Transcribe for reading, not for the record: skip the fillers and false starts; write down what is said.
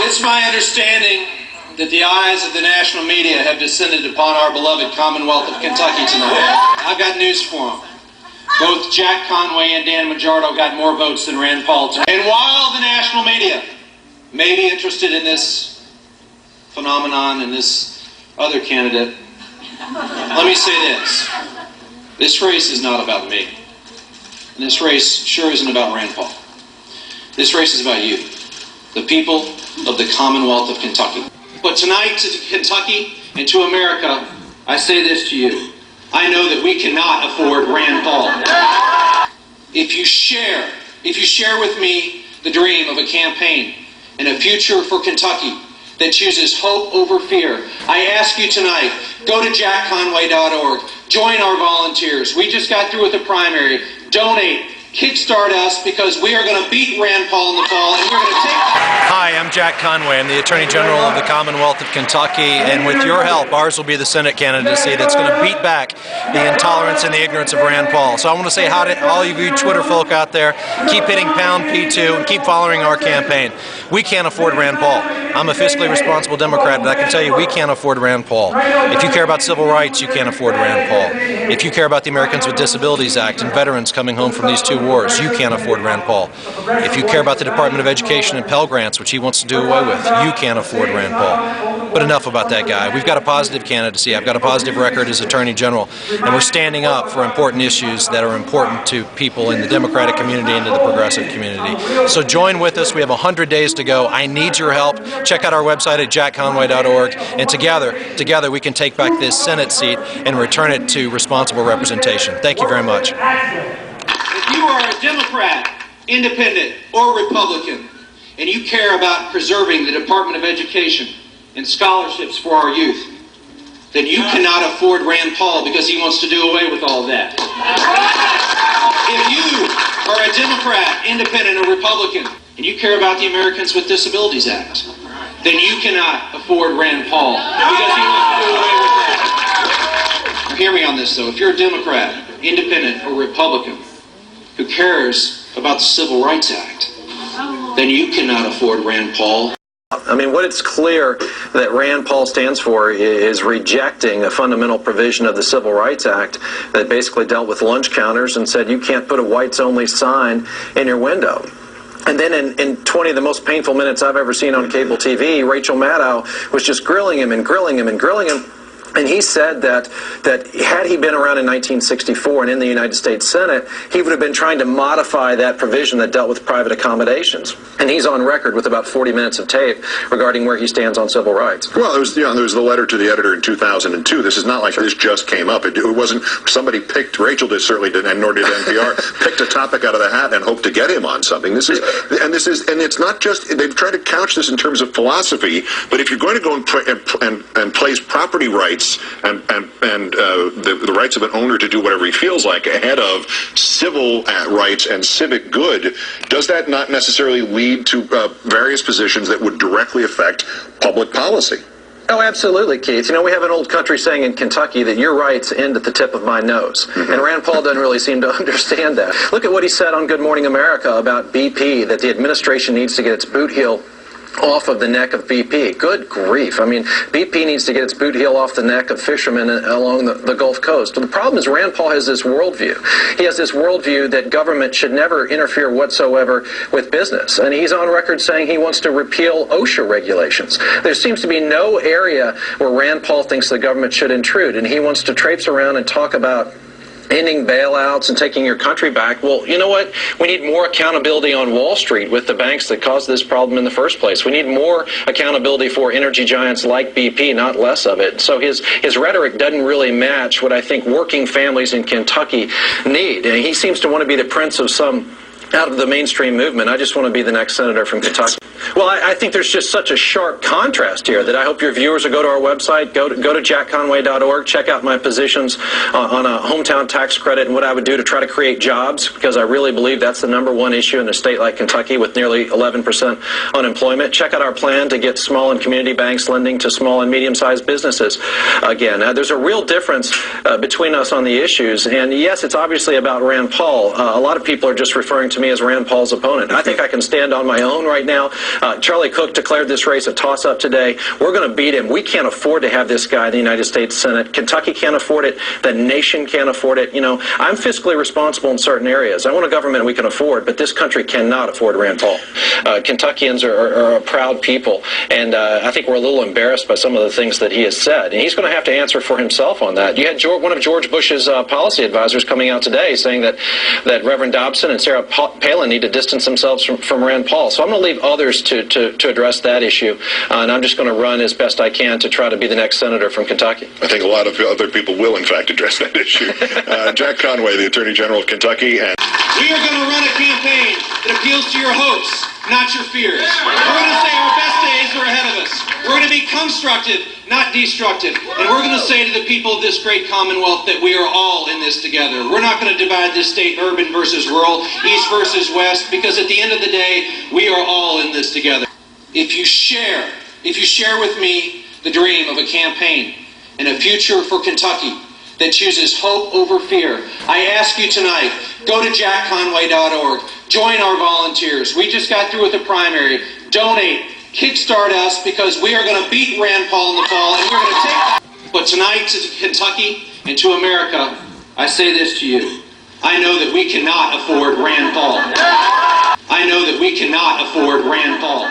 It's my understanding that the eyes of the national media have descended upon our beloved Commonwealth of Kentucky tonight. I've got news for them. Both Jack Conway and Dan Majordo got more votes than Rand Paul tonight. And while the national media may be interested in this phenomenon and this other candidate, let me say this. This race is not about me. And this race sure isn't about Rand Paul. This race is about you, the people of the Commonwealth of Kentucky. But tonight to Kentucky and to America, I say this to you. I know that we cannot afford Rand Paul. If you share with me the dream of a campaign and a future for Kentucky that chooses hope over fear, I ask you tonight, go to jackconway.org, join our volunteers. We just got through with the primary. Donate. Kickstart us, because we are going to beat Rand Paul in the fall, and we're going to take... Hi, I'm Jack Conway. I'm the Attorney General of the Commonwealth of Kentucky, and with your help, ours will be the Senate candidacy that's going to beat back the intolerance and the ignorance of Rand Paul. So I want to say hi to all of you Twitter folk out there. Keep hitting pound P2 and keep following our campaign. We can't afford Rand Paul. I'm a fiscally responsible Democrat, but I can tell you we can't afford Rand Paul. If you care about civil rights, you can't afford Rand Paul. If you care about the Americans with Disabilities Act and veterans coming home from these two wars, you can't afford Rand Paul. If you care about the Department of Education and Pell Grants, which he wants to do away with, you can't afford Rand Paul. But enough about that guy. We've got a positive candidacy. I've got a positive record as Attorney General, and we're standing up for important issues that are important to people in the Democratic community and to the progressive community. So join with us. We have 100 days to go. I need your help. Check out our website at jackconway.org, and together we can take back this Senate seat and return it to responsible representation. Thank you very much. If you are a Democrat, Independent, or Republican, and you care about preserving the Department of Education and scholarships for our youth, then you cannot afford Rand Paul, because he wants to do away with all of that. If you are a Democrat, Independent, or Republican, and you care about the Americans with Disabilities Act, then you cannot afford Rand Paul, because he wants to do away with that. Now, hear me on this, though. If you're a Democrat, Independent, or Republican who cares about the Civil Rights Act, then you cannot afford Rand Paul. I mean, what it's clear that Rand Paul stands for is rejecting a fundamental provision of the Civil Rights Act that basically dealt with lunch counters and said you can't put a whites-only sign in your window. And then in 20 of the most painful minutes I've ever seen on cable TV, Rachel Maddow was just grilling him and grilling him and grilling him. And he said that had he been around in 1964 and in the United States Senate, he would have been trying to modify that provision that dealt with private accommodations. And he's on record with about 40 minutes of tape regarding where he stands on civil rights. Well, there was the letter to the editor in 2002. This is not like this just came up. It wasn't somebody picked, Rachel certainly didn't, and nor did NPR, picked a topic out of the hat and hoped to get him on something. And it's not just, they've tried to couch this in terms of philosophy, but if you're going to go and place property rights and the rights of an owner to do whatever he feels like ahead of civil rights and civic good, does that not necessarily lead to various positions that would directly affect public policy? Oh, absolutely, Keith. You know, we have an old country saying in Kentucky that your rights end at the tip of my nose. Mm-hmm. And Rand Paul doesn't really seem to understand that. Look at what he said on Good Morning America about BP, that the administration needs to get its boot heel off of the neck of BP. Good grief. I mean, BP needs to get its boot heel off the neck of fishermen along the Gulf Coast. But the problem is Rand Paul has this worldview. He has this worldview that government should never interfere whatsoever with business. And he's on record saying he wants to repeal OSHA regulations. There seems to be no area where Rand Paul thinks the government should intrude. And he wants to traipse around and talk about ending bailouts and taking your country back. Well, you know what? We need more accountability on Wall Street with the banks that caused this problem in the first place. We need more accountability for energy giants like BP, not less of it. So his rhetoric doesn't really match what I think working families in Kentucky need. And he seems to want to be the prince of some out of the mainstream movement. I just want to be the next senator from Kentucky. Well, I think there's just such a sharp contrast here that I hope your viewers will go to our website, go to jackconway.org, check out my positions on a hometown tax credit and what I would do to try to create jobs, because I really believe that's the number one issue in a state like Kentucky with nearly 11% unemployment. Check out our plan to get small and community banks lending to small and medium-sized businesses again. There's a real difference between us on the issues, and yes, it's obviously about Rand Paul. A lot of people are just referring to me as Rand Paul's opponent. I think I can stand on my own right now. Charlie Cook declared this race a toss-up today. We're going to beat him. We can't afford to have this guy in the United States Senate. Kentucky can't afford it. The nation can't afford it. You know, I'm fiscally responsible in certain areas. I want a government we can afford, but this country cannot afford Rand Paul. Kentuckians are a proud people, and I think we're a little embarrassed by some of the things that he has said, and he's going to have to answer for himself on that. You had one of George Bush's policy advisors coming out today saying that Reverend Dobson and Sarah Palin need to distance themselves from Rand Paul. So I'm going to leave others to address that issue, and I'm just going to run as best I can to try to be the next senator from Kentucky. I think a lot of other people will, in fact, address that issue. Jack Conway, the Attorney General of Kentucky, and we are going to run a campaign that appeals to your hopes, not your fears. We're going to say our best days are ahead of us. We're going to be constructive, not destructive. And we're going to say to the people of this great Commonwealth that we are all in this together. We're not going to divide this state urban versus rural, east versus west, because at the end of the day, we are all in this together. If you share with me the dream of a campaign and a future for Kentucky that chooses hope over fear, I ask you tonight, go to jackconway.org. Join our volunteers. We just got through with the primary. Donate. Kickstart us, because we are going to beat Rand Paul in the fall, and we're going to take. But tonight to Kentucky and to America, I say this to you. I know that we cannot afford Rand Paul. I know that we cannot afford Rand Paul.